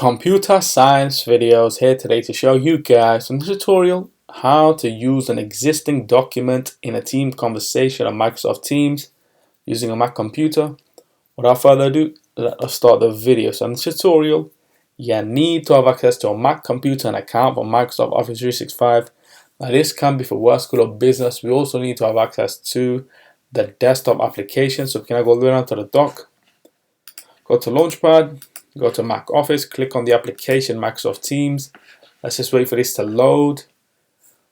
Computer science videos here today to show you guys in the tutorial how to use an existing document in a team conversation on Microsoft Teams using a Mac computer. Without further ado, let us start the video. So in this tutorial, you need to have access to a Mac computer and account for Microsoft Office 365. Now this can be for work, school, or business. We also need to have access to the desktop application. So we can go down to the dock, go to Launchpad, go to Mac Office, click on the application Microsoft Teams. Let's just wait for this to load.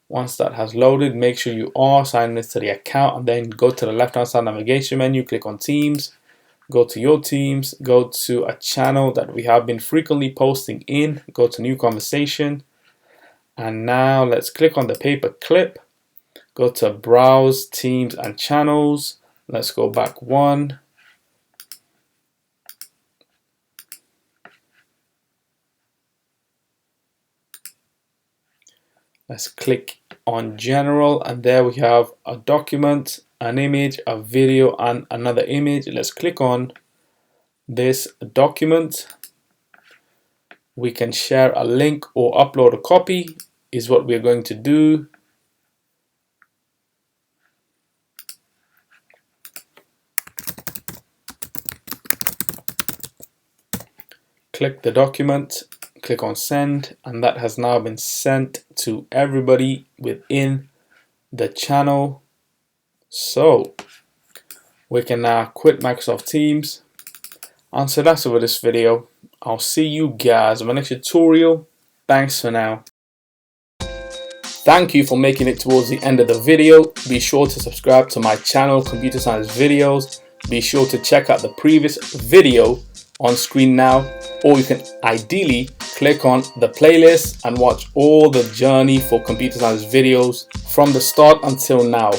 Once that has loaded, make sure you are signed into the account and then go to the left hand side navigation menu, click on Teams, go to your Teams, go to a channel that we have been frequently posting in, go to new conversation, and now let's click on the paper clip, go to browse Teams and channels. Let's go back one. Let's click on general, and there we have a document, an image, a video, and another image. Let's click on this document. We can share a link or upload a copy is what we're going to do. Click the document, click on send, and that has now been sent to everybody within the channel. So we can now quit Microsoft Teams. And so that's it for this video. I'll see you guys in my next tutorial. Thanks for now. Thank you for making it towards the end of the video. Be sure to subscribe to my channel, Computer Science Videos. Be sure to check out the previous video on screen now, or you can ideally click on the playlist and watch all the journey for computer science videos from the start until now.